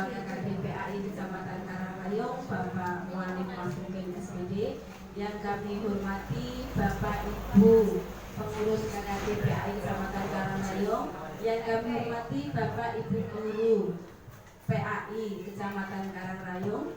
KKDPAI Kecamatan Karangayung, Bapak Muhammad Masmukin SPD. Yang kami hormati Bapak Ibu pengurus KKDPAI Kecamatan Karangayung. Yang kami hormati Bapak Ibu guru PAI Kecamatan Karangayung.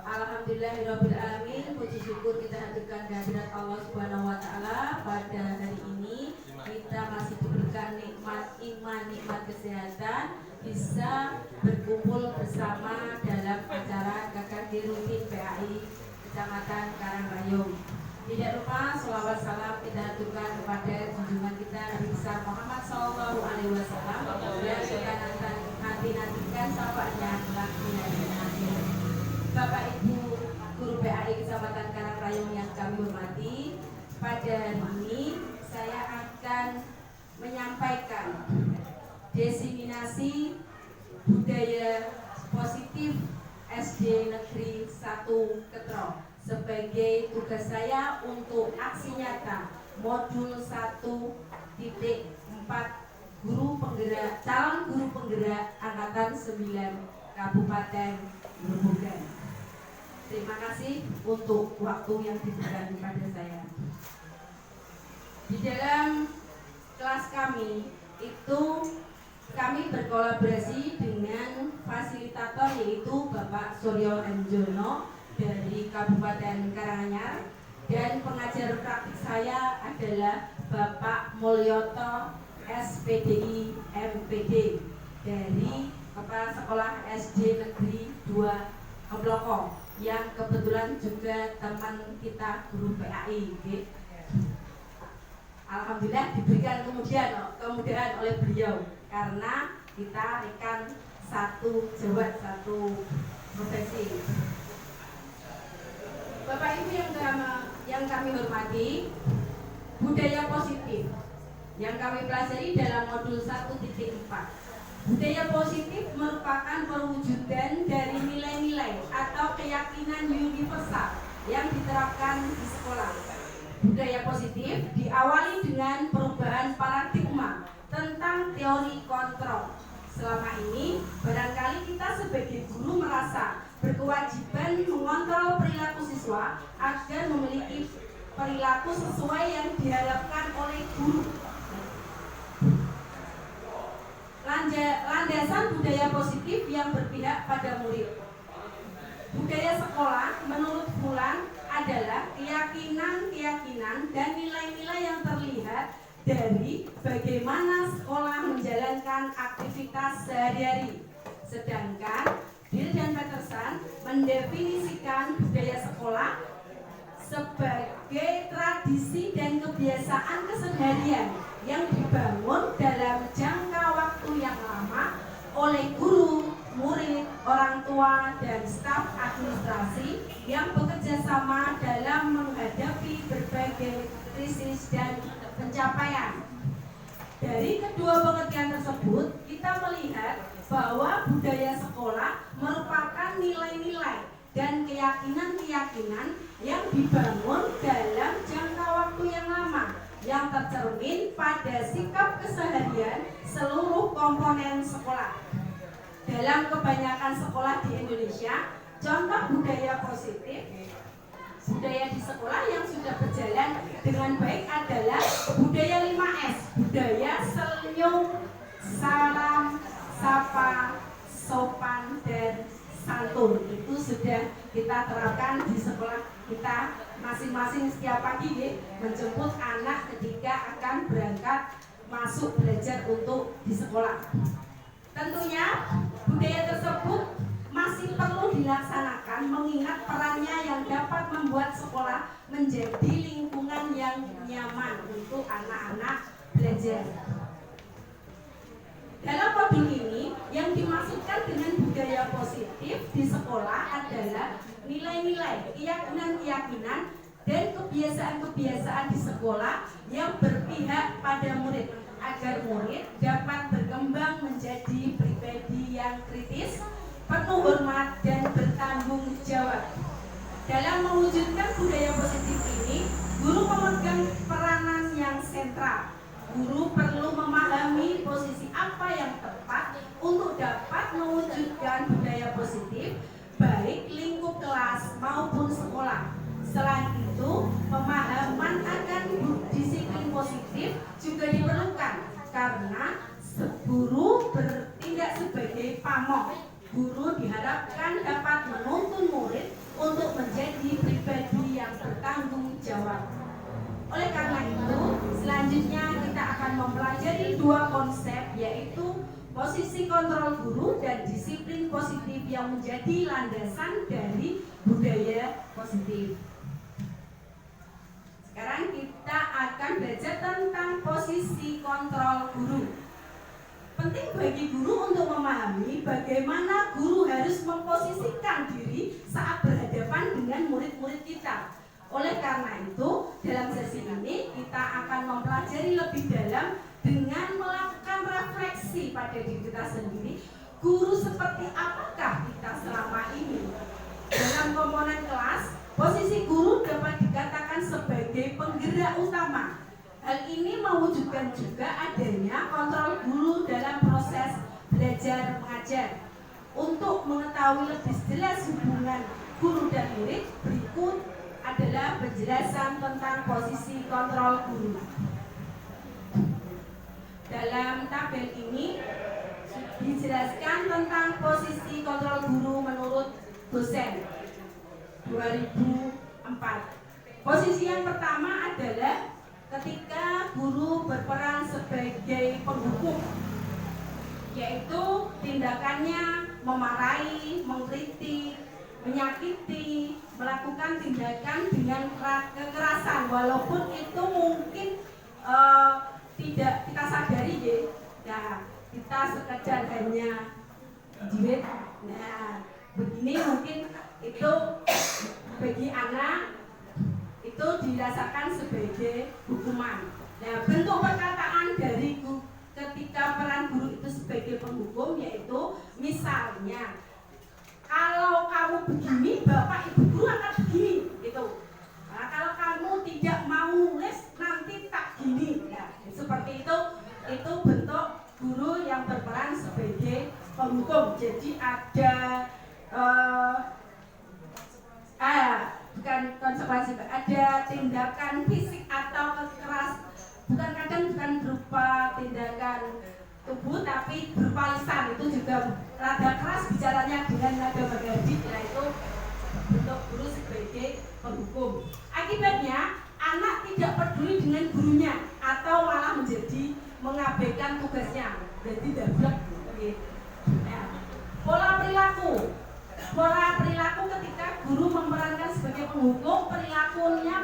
Alhamdulillahirrabbilalamin, puji syukur kita hadirkan kehadirat Allah Subhanahu wa Ta'ala pada hari ini. Kita masih diberikan nikmat iman, nikmat kesehatan, bisa berkumpul bersama dalam acara KKD rutin PAI Kecamatan Karangayung. Tidak lupa sholawat salam kita aturkan kepada junjungan kita Nabi besar Muhammad Sallallahu Alaihi Wasallam dan kita nanti-nantikan syafaatnya kelak di hari akhir. Bapak Ibu guru PAI Kecamatan Karangayung yang kami hormati, pada hari ini saya akan menyampaikan diseminasi budaya positif SD Negeri 1 Ketro sebagai tugas saya untuk aksi nyata modul 1.4 calon guru penggerak angkatan 9 Kabupaten Grobogan. Terima kasih untuk waktu yang diberikan kepada saya. Di dalam kelas kami itu kami berkolaborasi dengan fasilitator yaitu Bapak Suryo Enjono dari Kabupaten Karanganyar, dan pengajar praktik saya adalah Bapak Mulyoto SPDI MPD dari Kepala Sekolah SD Negeri 2 Kebloko, yang kebetulan juga teman kita guru PAI. Alhamdulillah diberikan kemudahan oleh beliau karena kita rekan satu jawat, satu profesi. Bapak Ibu yang kami hormati, budaya positif yang kami pelajari dalam modul 1.4. Budaya positif merupakan perwujudan dari nilai-nilai atau keyakinan universal yang diterapkan di sekolah. Budaya positif diawali dengan perubahan paradigma tentang teori kontrol. Selama ini, barangkali kita sebagai guru merasa berkewajiban mengontrol perilaku siswa agar memiliki perilaku sesuai yang diharapkan oleh guru. Landasan budaya positif yang berpihak pada murid. Budaya sekolah menurut Fulan adalah keyakinan dan nilai-nilai yang terlihat dari bagaimana sekolah menjalankan aktivitas sehari-hari. Sedangkan Bill dan Peterson mendefinisikan budaya sekolah sebagai tradisi dan kebiasaan keseharian yang dibangun dalam jangka waktu yang lama oleh guru, murid, orang tua, dan staf administrasi yang bekerja sama dalam menghadapi berbagai krisis dan pencapaian. Dari kedua pengertian tersebut, kita melihat bahwa budaya sekolah merupakan nilai-nilai dan keyakinan-keyakinan yang dibangun dalam jangka waktu yang lama, yang tercermin pada sikap keseharian seluruh komponen sekolah. Dalam kebanyakan sekolah di Indonesia, contoh budaya positif budaya di sekolah yang sudah berjalan dengan baik adalah budaya 5S, budaya senyum, salam, sapa, sopan, dan santun. Itu sudah kita terapkan di sekolah kita masing-masing setiap pagi menjemput anak ketika akan berangkat masuk belajar untuk di sekolah. Tentunya budaya tersebut masih perlu dilaksanakan mengingat perannya yang dapat membuat sekolah menjadi lingkungan yang nyaman untuk anak-anak belajar. Dalam modul ini yang dimaksudkan dengan budaya positif di sekolah adalah nilai-nilai, keyakinan-keyakinan, dan kebiasaan-kebiasaan di sekolah yang berpihak pada murid agar murid dapat berkembang menjadi pribadi yang kritis, penuh hormat, dan bertanggung jawab. Dalam mewujudkan budaya positif ini, guru memegang peranan yang sentral. Guru perlu memahami posisi apa yang tepat untuk dapat mewujudkan budaya positif baik lingkup kelas maupun sekolah. Selain itu, pemahaman akan disiplin positif juga diperlukan karena guru bertindak sebagai pamong. Guru diharapkan dapat menuntun murid untuk menjadi pribadi yang bertanggung jawab. Oleh karena itu, selanjutnya kita akan mempelajari dua konsep, yaitu posisi kontrol guru dan disiplin positif yang menjadi landasan dari budaya positif. Sekarang kita akan belajar tentang posisi kontrol guru. Penting bagi guru untuk memahami bagaimana guru harus memposisikan diri saat berhadapan dengan murid-murid kita. Oleh karena itu, dalam sesi ini kita akan mempelajari lebih dalam dengan melakukan refleksi pada diri kita sendiri. Guru seperti apakah kita selama ini? Dalam komponen kelas, posisi guru dapat dikatakan sebagai penggerak utama. Hal ini mewujudkan juga adanya kontrol guru dalam proses belajar mengajar. Untuk mengetahui lebih jelas hubungan guru dan murid, berikut adalah penjelasan tentang posisi kontrol guru. Dalam tabel ini dijelaskan tentang posisi kontrol guru menurut dosen 2004. Posisi yang pertama adalah ketika guru berperan sebagai penghukum, yaitu tindakannya memarahi, mengkritik, menyakiti, melakukan tindakan dengan kekerasan, walaupun itu mungkin tidak kita sadari ya. Nah, kita sekedar hanya jiwet. Nah, begini mungkin itu bagi anak itu dirasakan sebagai hukuman. Nah, bentuk perkataan dari ketika peran guru itu sebagai penghukum, yaitu misalnya, kalau kamu begini, bapak ibu guru akan begini, gitu. Nah, kalau kamu tidak mau nulis, nanti tak gini. Nah, seperti itu bentuk guru yang berperan sebagai penghukum. Jadi ada bukan konsekuensi, ada tindakan fisik atau bukan berupa tindakan tubuh, tapi berupa lisan. Itu juga rada keras bicaranya dengan nada bergaji. Nah, itu bentuk guru sebagai penghukum. Akibatnya anak tidak peduli dengan gurunya atau malah menjadi mengabaikan tugasnya, jadi dablek. Nah, pola perilaku ketika guru memerankan sebagai penghukum, perilakunya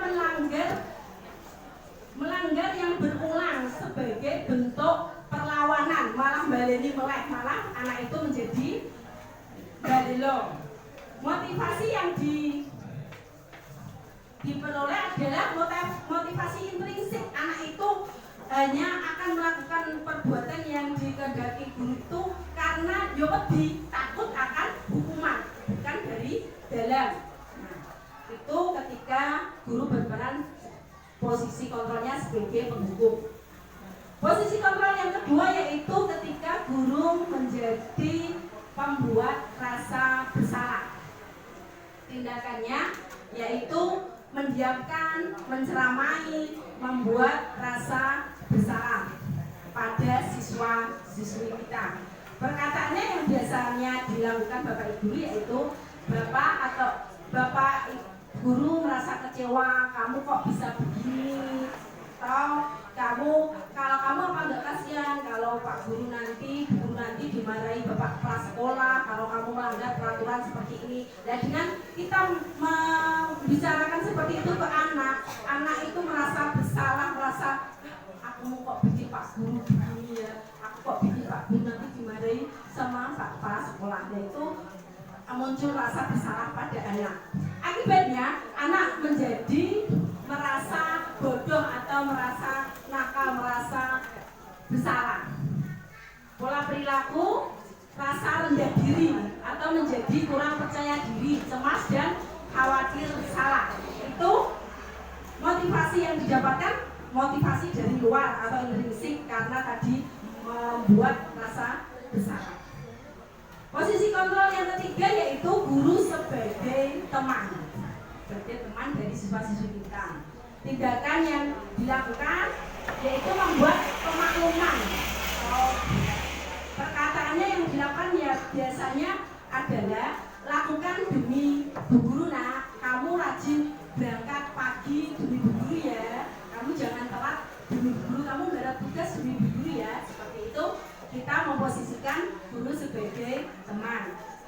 melanggar yang berulang sebagai bentuk perlawanan, malah baleni melek, malah anak itu menjadi balelo. Motivasi yang diperoleh adalah motivasi intrinsik. Anak itu hanya akan melakukan perbuatan yang dikehendaki guru itu karena wedi, takut akan hukuman, bukan dari dalam. Nah, itu ketika guru berperan posisi kontrolnya sebagai penghukum. Posisi kontrol yang kedua yaitu ketika guru menjadi pembuat rasa bersalah. Tindakannya yaitu mendiamkan, menceramai, membuat rasa bersalah pada siswa-siswi kita. Perkataannya yang biasanya dilakukan Bapak Ibu yaitu Bapak guru merasa kecewa, kamu kok bisa begini, atau kalau kamu apa enggak kasihan kalau Pak Guru nanti dimarahi Bapak kepala sekolah kalau kamu melanggar peraturan seperti ini. Dan dengan kita membicarakan seperti itu ke anak itu merasa bersalah, merasa aku kok bikin Pak Guru begini ya, aku kok bikin Pak Guru nanti dimarahi sama Pak kepala sekolah. Yaitu muncul rasa bersalah pada anak. Akibatnya anak menjadi merasa bodoh atau merasa nakal, merasa bersalah. Pola perilaku, rasa rendah diri atau menjadi kurang percaya diri, cemas dan khawatir salah. Itu motivasi yang didapatkan motivasi dari luar atau intrinsik karena tadi membuat rasa bersalah. Posisi kontrol yang ketiga yaitu guru sebagai teman dari siswa-siswi kita. Tindakan yang dilakukan yaitu membuat pemakluman. Perkataannya yang dilakukan ya biasanya adalah lakukan demi Bu Guru nak, kamu rajin berangkat pagi demi Bu Guru ya, kamu jangan telat demi Bu Guru, kamu nggak ada tugas demi Bu Guru ya. Seperti itu kita memposisikan guru sebagai teman.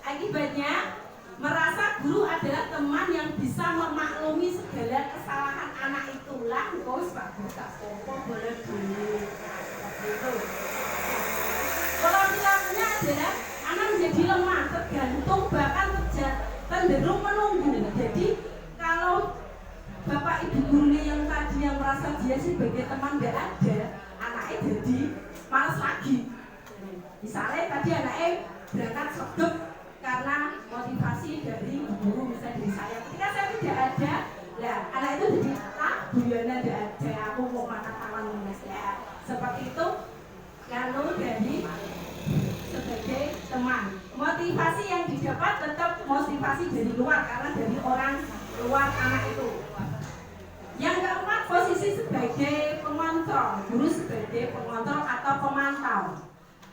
Akibatnya merasa guru adalah teman yang bisa memaklumi segala kesalahan anak itulah. Kau bagus tak popo boleh dulu. Seperti itu. Kalau perilakunya adalah anak menjadi lemah, tergantung bahkan cenderung menunggu. Jadi kalau bapak ibu gurunya yang tadi yang merasa dia sebagai teman gak ada, anaknya jadi malas lagi. Misalnya tadi anaknya berangkat sedep karena motivasi dari guru, misalnya dari saya. Ketika saya tidak ada, lah anak itu jadi Bu Yana tidak ada, aku mau makan taman ya. Seperti itu kalau dari sebagai teman. Motivasi yang didapat tetap motivasi dari luar karena dari orang luar anak itu. Yang keempat, posisi sebagai pengontrol, guru sebagai pengontrol atau pemantau.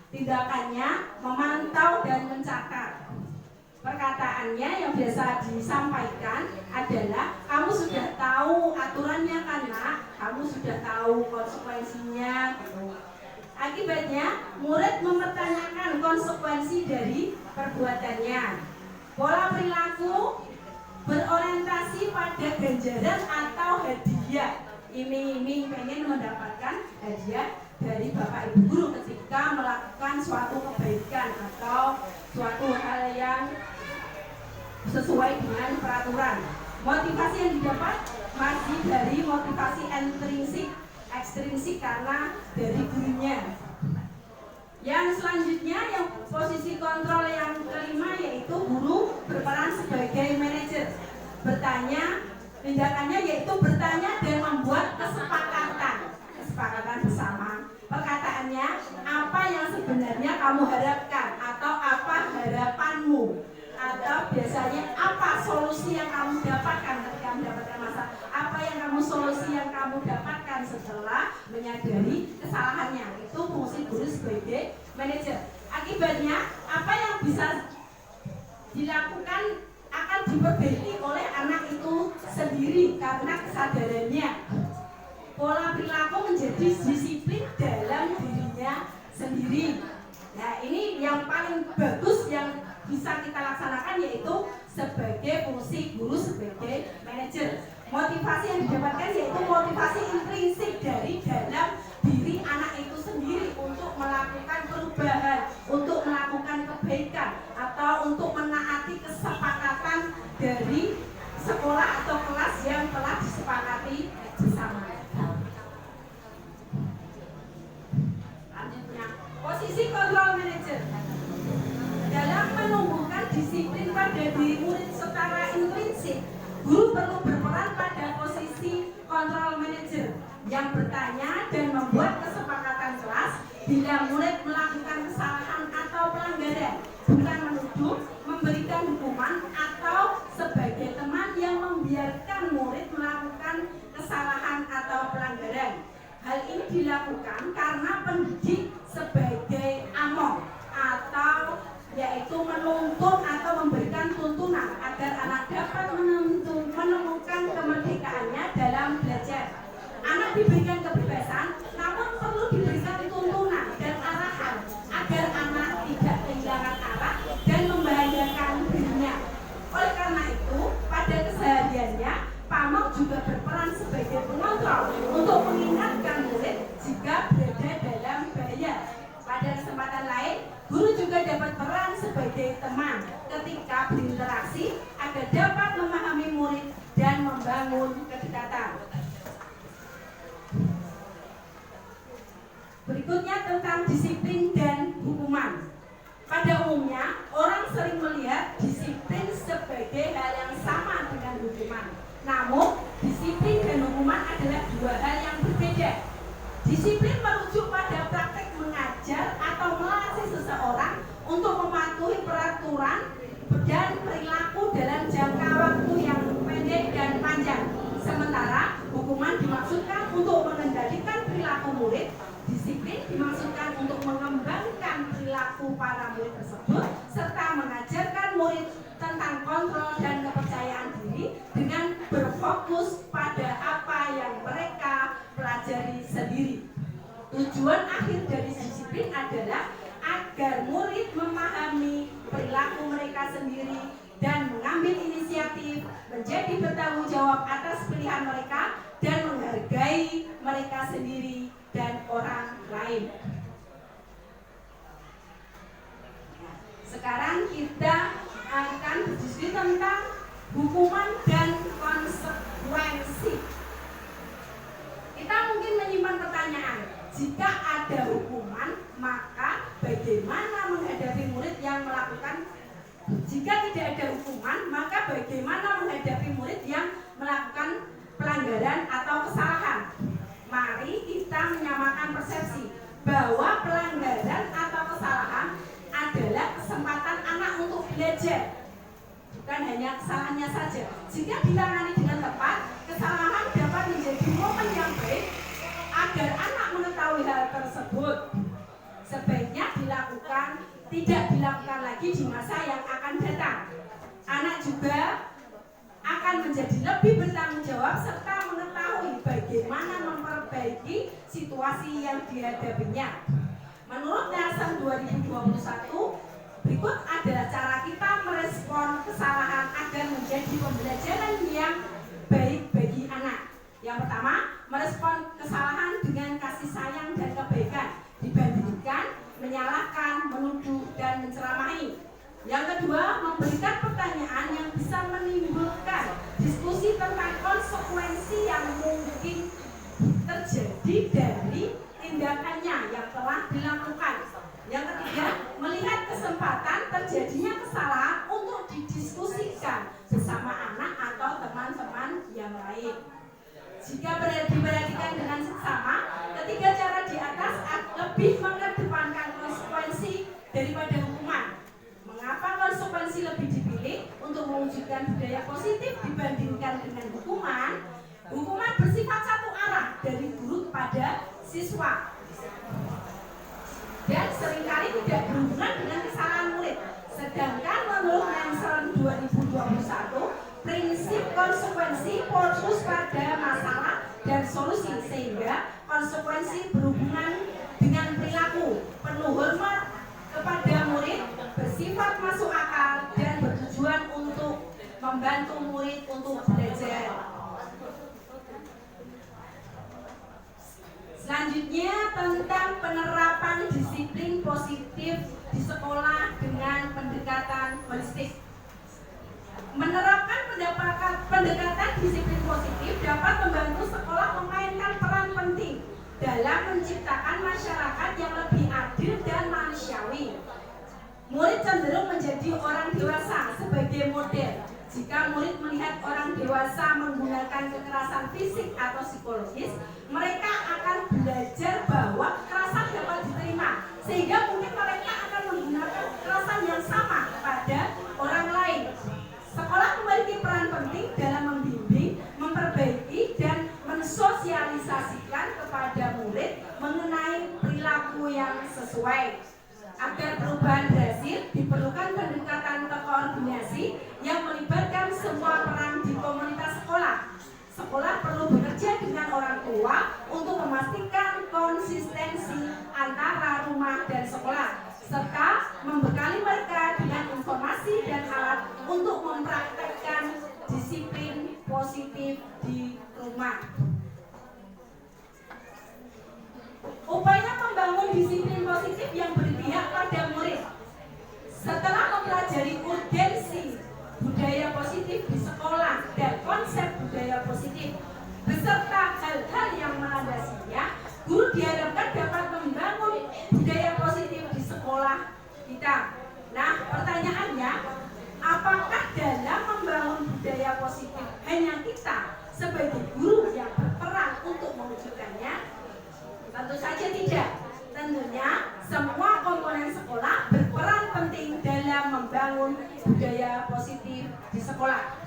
Tindakannya memantau dan mencatat. Perkataannya yang biasa disampaikan adalah kamu sudah tahu aturannya kan nak, kamu sudah tahu konsekuensinya. Akibatnya murid mempertanyakan konsekuensi dari perbuatannya. Pola perilaku berorientasi pada ganjaran atau hadiah. Iming-iming pengen mendapatkan hadiah dari bapak ibu guru ketika melakukan suatu kebaikan atau suatu hal yang sesuai dengan peraturan. Motivasi yang didapat masih dari motivasi intrinsik, ekstrinsik karena dari gurunya. Yang selanjutnya yang posisi kontrol yang kelima yaitu guru berperan sebagai manajer. Bertanya, tindakannya yaitu bertanya dan membuat kesepakatan bersama. Perkataannya, apa yang sebenarnya kamu harapkan atau apa harapanmu, atau biasanya apa solusi yang kamu dapatkan ketika mendapatkan masalah, apa yang solusi yang kamu dapatkan setelah menyadari kesalahannya. Itu fungsi guru sebagai manajer. Akibatnya apa yang bisa dilakukan akan diperbaiki oleh anak itu sendiri karena kesadarannya. Pola perilaku menjadi disiplin dalam dirinya sendiri. Nah, ini yang paling bagus yang bisa kita laksanakan yaitu sebagai fungsi guru sebagai manajer. Motivasi yang didapatkan yaitu motivasi intrinsik dari dalam diri anak itu sendiri untuk melakukan perubahan, untuk melakukan kebaikan atau untuk menaati kesepakatan dari sekolah atau kelas yang telah disepakati bersama. Posisi kontrol manajer dalam menumbuhkan disiplin pada diri murid secara intrinsik, guru perlu berperan pada posisi kontrol manajer yang bertanya dan membuat kesepakatan kelas bila murid melakukan kesalahan atau pelanggaran, bukan menuduh, memberikan hukuman atau sebagai teman yang membiarkan murid melakukan kesalahan atau pelanggaran. Hal ini dilakukan karena pendidik sebagai among atau yaitu menuntun atau memberikan tuntunan agar anak dapat menemukan kemerdekaannya dalam belajar. Anak diberikan kebebasan, namun perlu diberikan tuntunan dan arahan agar anak tidak kehilangan arah dan membahayakan dirinya. Oleh karena itu, pada kesehariannya, pamong juga berperan sebagai pengontrol untuk mengingatkan murid jika berada dalam bahaya. Pada kesempatan lain, guru juga dapat peran sebagai teman ketika berinteraksi agar dapat memahami murid dan membangun kedekatan. Berikutnya tentang disiplin dan hukuman. Pada umumnya, orang sering melihat disiplin sebagai hal yang sama dengan hukuman. Namun, disiplin dan hukuman adalah dua hal yang berbeda. para murid tersebut serta mengajarkan murid tentang kontrol dan kepercayaan diri dengan berfokus pada apa yang mereka pelajari sendiri. Tujuan akhir dari disiplin adalah agar murid memahami perilaku mereka sendiri dan mengambil inisiatif, menjadi bertanggung jawab atas pilihan mereka dan menghargai mereka sendiri dan orang lain. Sekarang kita akan berdiskusi tentang hukuman dan konsekuensi. Kita mungkin menyimpan pertanyaan, jika ada hukuman, maka bagaimana menghadapi murid yang melakukan? Jika tidak ada hukuman, maka bagaimana menghadapi murid yang melakukan pelanggaran atau kesalahan? Mari kita menyamakan persepsi bahwa pelanggaran atau kesalahan adalah kesempatan anak untuk belajar, bukan hanya kesalahannya saja. Jika ditangani dengan tepat, kesalahan dapat menjadi momen yang baik agar anak mengetahui hal tersebut. Sebaiknya tidak dilakukan lagi di masa yang akan datang. Anak juga akan menjadi lebih bertanggung jawab serta mengetahui bagaimana memperbaiki situasi yang dihadapinya. Menurut Nielsen 2021, berikut adalah cara kita merespon kesalahan agar menjadi pembelajaran yang baik bagi anak. Yang pertama, merespon kesalahan dengan kasih sayang dan kebaikan dibandingkan menyalahkan, menuduh, dan menceramahi. Yang kedua, memberikan pertanyaan yang bisa menimbulkan diskusi tentang konsekuensi yang mungkin terjadi dari tindakannya yang telah dilakukan. Yang ketiga, melihat kesempatan terjadinya kesalahan untuk didiskusikan bersama anak atau teman-teman yang lain. Jika diperhatikan dengan seksama, ketiga cara di atas lebih mengedepankan konsekuensi daripada hukuman. Mengapa konsekuensi lebih dipilih untuk mewujudkan budaya positif dibandingkan dengan hukuman? Hukuman bersifat satu arah dari guru kepada siswa dan seringkali tidak berhubungan dengan kesalahan murid. Sedangkan menurut Nielsen 2021, prinsip konsekuensi fokus pada masalah dan solusi, sehingga konsekuensi berhubungan dengan perilaku, penuh hormat kepada murid, bersifat masuk akal, dan bertujuan untuk membantu murid untuk belajar. Selanjutnya tentang penerapan disiplin positif di sekolah dengan pendekatan holistik. Menerapkan pendekatan disiplin positif dapat membantu sekolah memainkan peran penting dalam menciptakan masyarakat yang lebih adil dan manusiawi. Murid cenderung menjadi orang dewasa sebagai model. Jika murid melihat orang dewasa menggunakan kekerasan fisik atau psikologis, mereka akan belajar bahwa kekerasan dapat diterima, sehingga mungkin mereka akan menggunakan kekerasan yang sama kepada orang lain. Sekolah memiliki peran penting dalam membimbing, memperbaiki, dan mensosialisasikan kepada murid mengenai perilaku yang sesuai. Agar perubahan berhasil, diperlukan pendekatan koordinasi yang melibatkan semua peran di komunitas sekolah. Sekolah perlu bekerja dengan orang tua untuk memastikan konsistensi antara rumah dan sekolah, serta membekali mereka dengan informasi dan alat untuk mempraktekkan disiplin positif di rumah. Upaya membangun disiplin positif yang berpihak pada murid. Setelah mempelajari urgensi budaya positif di sekolah dan konsep budaya positif beserta hal-hal yang melandasinya, guru diharapkan dapat membangun budaya positif di sekolah kita. Nah, pertanyaannya, apakah dalam membangun budaya positif hanya kita sebagai guru yang berperan untuk mewujudkannya? Tentu saja tidak. Tentunya semua komponen sekolah berperan penting dalam membangun budaya positif di sekolah.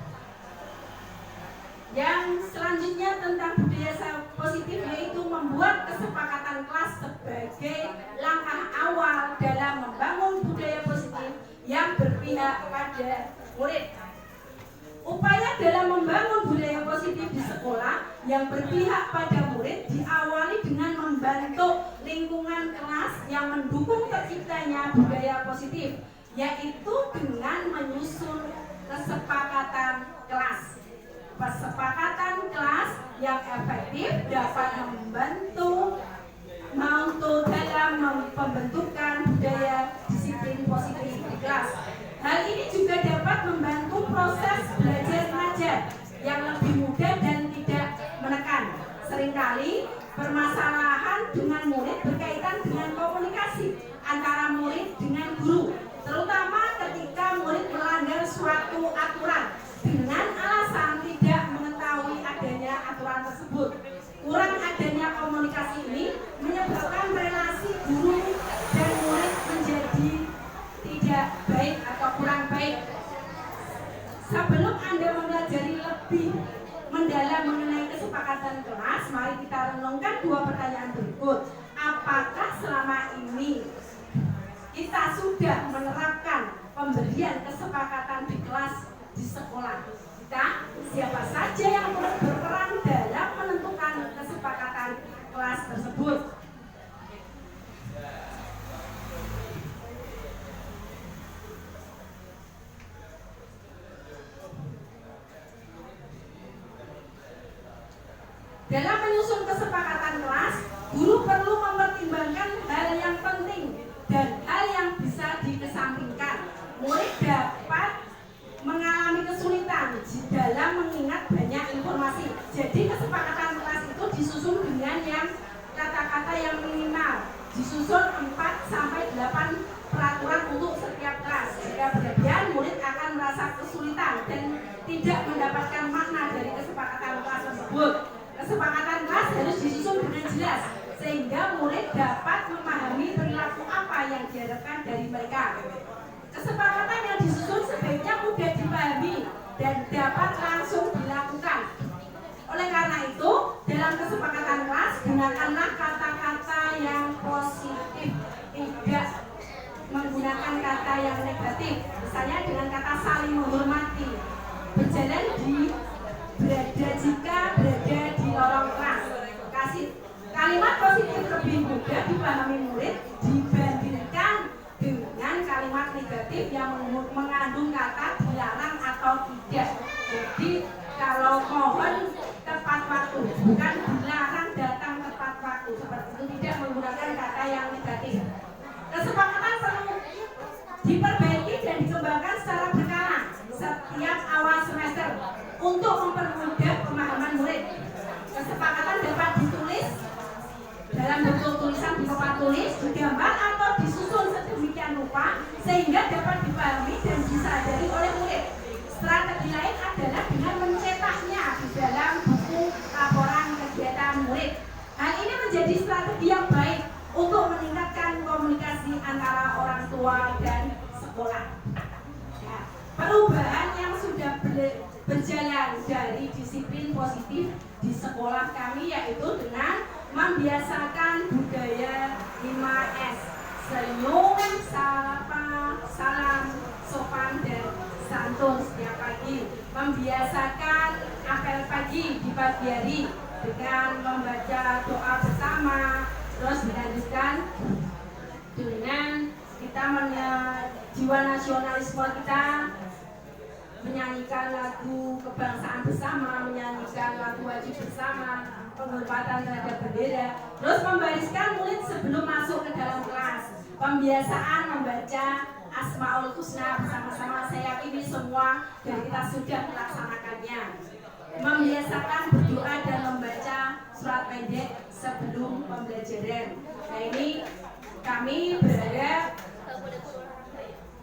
Yang selanjutnya tentang budaya positif yaitu membuat kesepakatan kelas sebagai langkah awal dalam membangun berpihak pada murid. Upaya dalam membangun budaya positif di sekolah yang berpihak pada murid diawali dengan membentuk lingkungan kelas yang mendukung terciptanya budaya positif, yaitu dengan menyusun kesepakatan kelas. Kesepakatan kelas yang efektif dapat membantu dalam pembentukan budaya disiplin positif di kelas. Hal ini juga dapat membantu proses belajar mengajar yang lebih mudah dan tidak menekan. Seringkali permasalahan dengan murid berkaitan dengan komunikasi antara murid dengan guru, terutama ketika murid melanggar suatu aturan dengan alasan tidak mengetahui adanya aturan tersebut. Kurang adanya komunikasi ini menyebabkan relasi guru dan murid menjadi tidak baik atau kurang baik. Sebelum Anda mempelajari lebih mendalam mengenai kesepakatan kelas, mari kita renungkan dua pertanyaan berikut. Apakah selama ini kita sudah menerapkan pemberian kesepakatan di kelas di sekolah kita? Siapa saja yang berperan dalam menentukan kesepakatan kelas tersebut? Dalam menyusun kesepakatan kelas, guru perlu mempertimbangkan hal yang penting dan hal yang bisa dikesampingkan. Murid dapat mengalami kesulitan dalam mengingat banyak informasi. Jadi kesepakatan kelas itu disusun dengan yang kata-kata yang minimal. Disusun 4-8 peraturan untuk setiap kelas. Jika berlebihan, murid akan merasa kesulitan dan tidak mendapatkan makna dari kesepakatan kelas tersebut. Kesepakatan kelas harus disusun dengan jelas sehingga murid dapat memahami perilaku apa yang diharapkan dari mereka. Kesepakatan yang disusun sebaiknya mudah dipahami dan dapat langsung dilakukan. Oleh karena itu, dalam kesepakatan kelas gunakanlah kata-kata yang positif, tidak menggunakan kata yang negatif. Misalnya dengan kata saling menghormati, berjalan jika berada di lorong kelas. Kalimat positif lebih mudah dipahami murid dibandingkan dengan kalimat negatif yang mengandung kata dilarang atau tidak. Jadi kalau mohon tepat waktu, bukan dilarang datang tepat waktu, seperti itu, tidak menggunakan kata yang negatif. Kesepakatan perlu diperbaiki dan dikembangkan secara berkala setiap awal semester untuk mempermudah pemahaman murid. Kesepakatan dapat ditulis dalam bentuk tulisan di papan tulis, digambar atau disusun sedemikian rupa sehingga dapat dipahami dan disadari oleh murid. Strategi lain adalah dengan mencetaknya di dalam buku laporan kegiatan murid. Hal ini menjadi strategi yang baik untuk meningkatkan komunikasi antara orang tua dan sekolah. Ya, perubahan yang sudah berjalan dari disiplin positif di sekolah kami yaitu dengan membiasakan budaya 5S: senyum, sapa, salam, sopan, dan santun setiap pagi. Membiasakan apel pagi di pagi hari dengan membaca doa bersama, terus dilanjutkan dengan kita jiwa nasionalisme kita, menyanyikan lagu kebangsaan bersama, menyanyikan lagu wajib bersama, penghormatan terhadap bendera, terus membariskan murid sebelum masuk ke dalam kelas. Pembiasaan membaca Asmaul Husna bersama-sama, saya yakin ini semua dan kita sudah melaksanakannya. Membiasakan berdoa dan membaca surat pendek sebelum pembelajaran. Nah ini kami berharap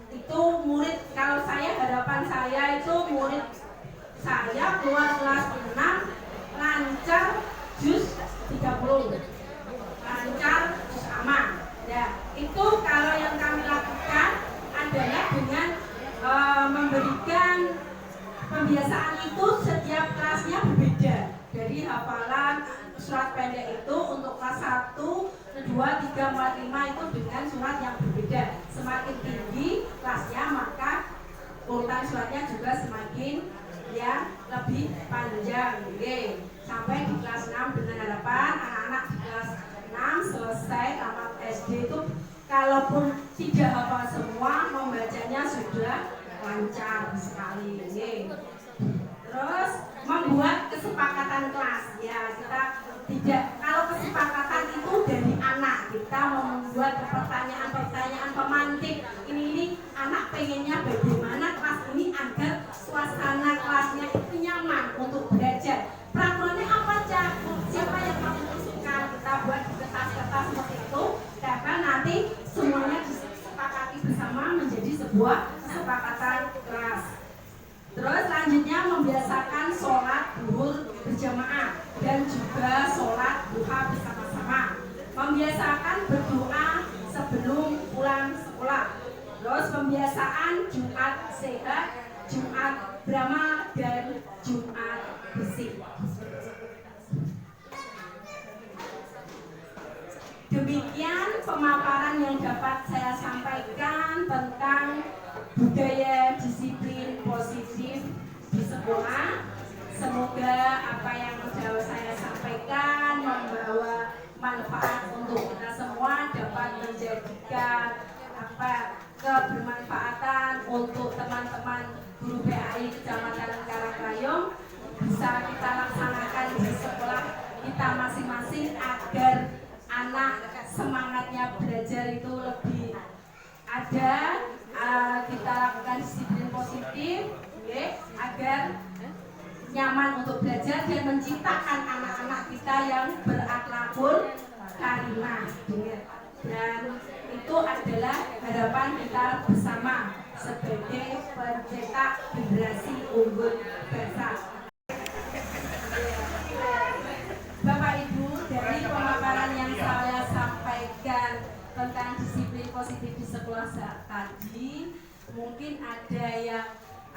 itu murid, kalau saya harapan saya itu murid saya keluar kelas 6 lancar juz 30, lancar juz aman. Ya, itu kalau yang kami lakukan adalah dengan memberikan pembiasaan itu setiap kelasnya berbeda. Jadi hafalan surat pendek itu untuk kelas 1, 2, 3, 4, 5 itu dengan surat yang berbeda. Semakin tinggi kelasnya maka urutan suratnya juga semakin ya lebih panjang, sampai di kelas 6 dengan harapan anak-anak di kelas 6 selesai tamat SD itu kalaupun tidak hafal semua, membacanya sudah lancar sekali. Terus membuat kesepakatan kelas, ya kita tidak, kalau kesepakatan itu dari anak, kita membuat pertanyaan-pertanyaan pemantik. Ini anak pengennya bagaimana kelas ini agar suasana kelasnya itu nyaman untuk belajar. Peraturannya apa, Cak? Siapa yang kamu usulkan? Kita buat di kertas-kertas seperti itu, karena nanti semuanya disepakati bersama menjadi sebuah kesepakatan kelas. Terus selanjutnya membiasakan sholat zuhur berjamaah dan juga sholat duha bersama-sama. Membiasakan berdoa sebelum pulang sekolah. Terus pembiasaan Jumat sehat, Jumat beramal, dan Jumat bersih. Demikian pemaparan yang dapat saya sampaikan tentang budaya disiplin positif di sekolah. Semoga apa yang sudah saya sampaikan membawa manfaat untuk kita semua, dapat menjadikan kebermanfaatan untuk teman-teman guru PAI Kecamatan Karangrayong, bisa kita laksanakan di sekolah kita masing-masing agar anak semangatnya belajar itu lebih ada. Kita lakukan disiplin positif, agar nyaman untuk belajar dan menciptakan anak-anak kita yang berakhlakul karimah. Dan itu adalah harapan kita bersama sebagai pencetak generasi unggul bangsa. Bapak Ibu, dari pemaparan yang saya sampaikan tentang disiplin positif di sekolah tadi, mungkin ada yang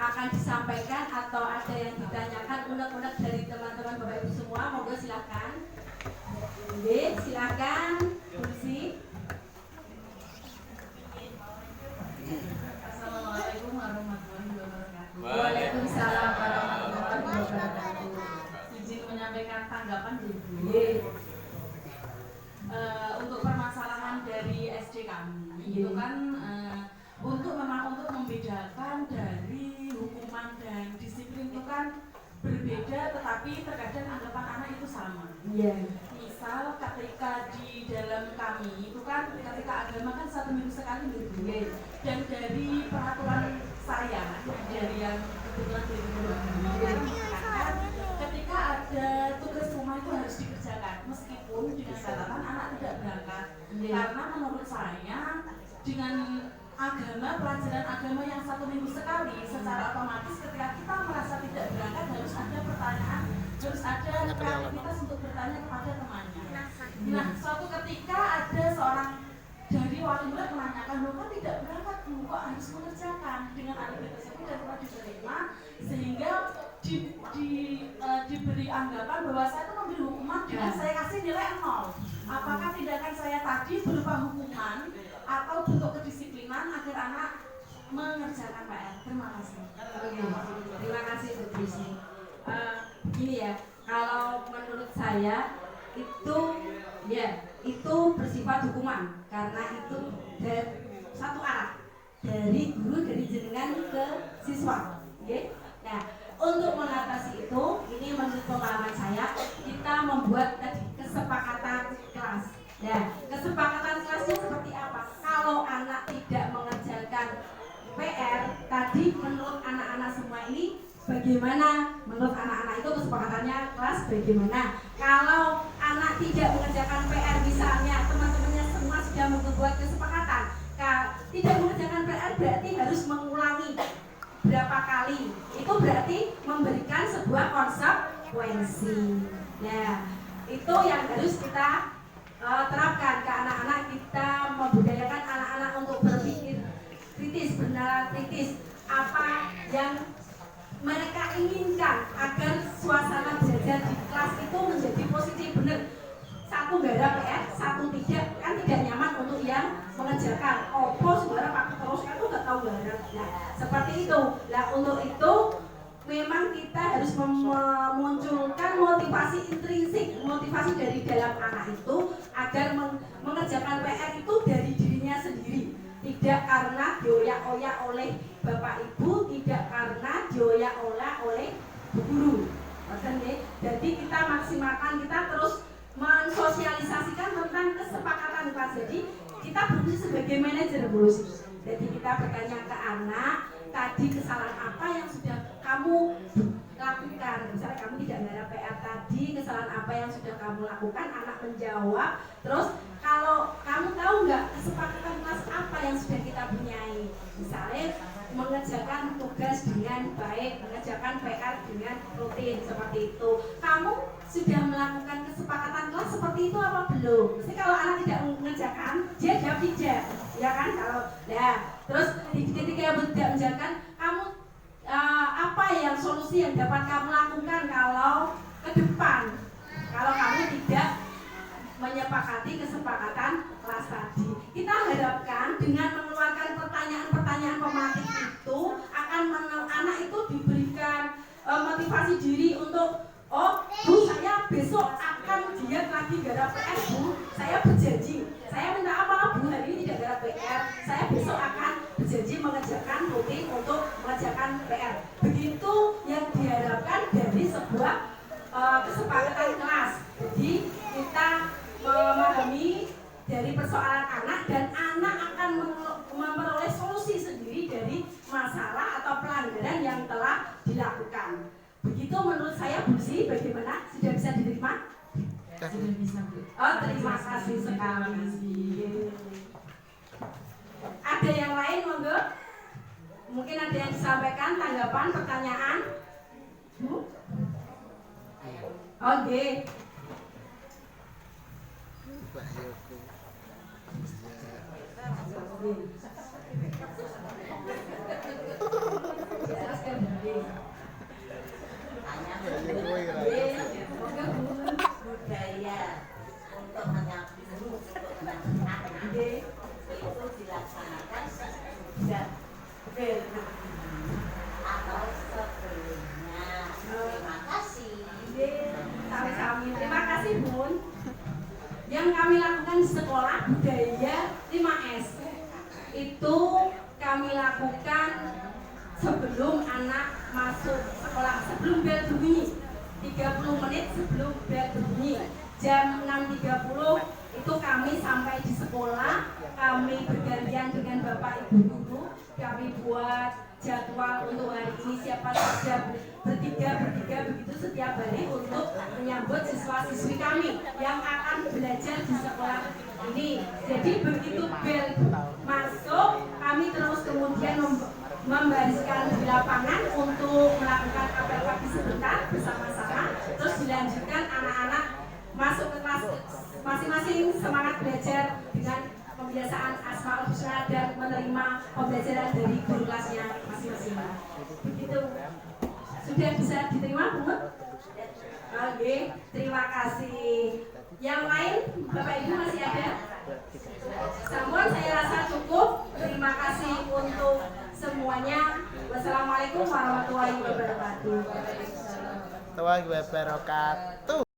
akan disampaikan atau ada yang ditanyakan unek-unek dari teman-teman Bapak Ibu semua. Monggo silakan. Silakan kursi. Assalamualaikum warahmatullahi wabarakatuh. Waalaikumsalam warahmatullahi wabarakatuh. Izin menyampaikan tanggapan Ibu. Untuk permasalahan dari SD kami itu kan untuk membedakan dari hukuman dan disiplin itu kan berbeda, tetapi terkadang anggapan anak itu sama. Misal ketika di dalam kami itu kan ketika agama kan 1 minggu sekali berbeda, dan dari peraturan saya dari yang kebetulan dari guru mengatakan ketika ada tugas rumah itu harus dikerjakan meskipun dengan catatan anak tidak berangkat, karena menurut saya dengan pelajaran agama yang 1 minggu sekali, secara otomatis ketika kita merasa tidak berangkat harus ada pertanyaan, harus ada kreativitas untuk bertanya kepada temannya. Nah, suatu ketika ada seorang dari wali murid menanyakan, loh kan tidak berangkat, kok harus mengerjakan, dengan alibi tersebut dan telah diterima, sehingga diberi anggapan bahwa saya itu memberi hukuman dengan saya kasih nilai 0. Apakah tindakan saya tadi berupa hukuman atau bentuk kedisiplinan agar anak mengerjakan PR? Terima kasih. Terima kasih Bu Trisi. Gini ya, kalau menurut saya itu bersifat hukuman karena itu dari satu arah, dari guru, dari jenengan ke siswa. Nah, untuk mengatasi itu, ini menurut pengalaman saya, kita membuat kesepakatan kelas. Nah, kesepakatan kelasnya seperti apa? Kalau anak tidak mengerjakan PR, tadi menurut anak-anak semua ini bagaimana? Menurut anak-anak itu kesepakatannya kelas bagaimana? Kalau anak tidak mengerjakan PR, misalnya teman-temannya semua sudah membuat kesepakatan, tidak mengerjakan PR berarti harus mengulangi berapa kali. Itu berarti memberikan sebuah konsekuensi. Nah, itu yang harus kita terapkan ke anak-anak. Kita membudayakan anak-anak untuk berpikir kritis, bernalar kritis, apa yang mereka inginkan agar suasana belajar di kelas itu menjadi positif. Benar, satu gara PR, satu tidak, kan tidak nyaman untuk yang mengerjakan. Opo sebenarnya pakai terus kan tuh nggak tahu gara. Nah, seperti itu. kita harus memunculkan motivasi intrinsik, motivasi dari dalam anak itu agar mengerjakan PR itu dari dirinya sendiri, tidak karena dioyak-oyak oleh bapak ibu, tidak karena dioyak-oyak oleh bu guru. Jadi kita maksimalkan, kita terus mensosialisasikan tentang kesepakatan kelas. Jadi kita berfungsi sebagai manajer Bu. Jadi kita bertanya ke anak, tadi kesalahan apa yang sudah kamu lakukan? Misalnya kamu tidak ngarap PR tadi, kesalahan apa yang sudah kamu lakukan? Anak menjawab. Terus kalau kamu tahu nggak kesepakatan kelas apa yang sudah kita punyai? Misalnya mengerjakan tugas dengan baik, mengerjakan PR dengan rutin seperti itu. Kamu sudah melakukan kesepakatan kelas seperti itu apa belum? Mesti kalau anak tidak mengerjakan, dia jawab tidak, ya kan? Kalau ya, terus ketika yang tidak mengerjakan, kamu apa yang solusi yang dapat kamu lakukan kalau ke depan? Kalau kamu tidak menyepakati kesepakatan kelas tadi, kita harapkan dengan mengeluarkan pertanyaan-pertanyaan pematik itu akan anak itu diberikan motivasi diri untuk Bu, saya besok akan giat lagi garap PR Bu, saya berjanji, saya minta apa Bu, hari ini tidak garap PR, saya besok akan berjanji mengerjakan rutin untuk mengerjakan PR. Begitu yang diharapkan dari sebuah kesepakatan kelas. Jadi kita memahami dari persoalan anak dan anak akan memperoleh solusi sendiri dari masalah atau pelanggaran yang telah dilakukan. Begitu menurut saya Bu Si, bagaimana? Sudah bisa diterima? Sudah bisa Bu. Oh, terima kasih sekali. Ada yang lain monggo? Mungkin ada yang disampaikan, tanggapan, pertanyaan? Bu? Oke. Budaya untuk menyambung untuk anak itu dilaksanakan sejak atau sebelumnya. Terima kasih. Sami-sami. Terima kasih Bun. Yang kami lakukan di sekolah budaya 5S itu kami lakukan sebelum anak masuk sekolah, sebelum bel berbunyi, 30 menit sebelum bel berbunyi, jam 6.30 itu kami sampai di sekolah, kami bergantian dengan bapak ibu guru, kami buat jadwal untuk hari ini siapa saja bertiga begitu setiap hari untuk menyambut siswa-siswi kami yang akan belajar di sekolah ini. Jadi begitu bel masuk, kami terus kemudian membariskan di lapangan untuk melakukan apel pagi sebentar bersama-sama, terus dilanjutkan anak-anak masuk ke kelas masing-masing semangat belajar dengan pembiasaan Asmaul Husna dan menerima pembelajaran dari guru kelasnya masing-masing. Begitu. Sudah bisa diterima, Bu? Oke, terima kasih. Yang lain, Bapak Ibu masih ada? Sampun, saya rasa cukup. Terima kasih untuk semuanya. Wassalamualaikum warahmatullahi wabarakatuh. Warahmatullahi wabarakatuh.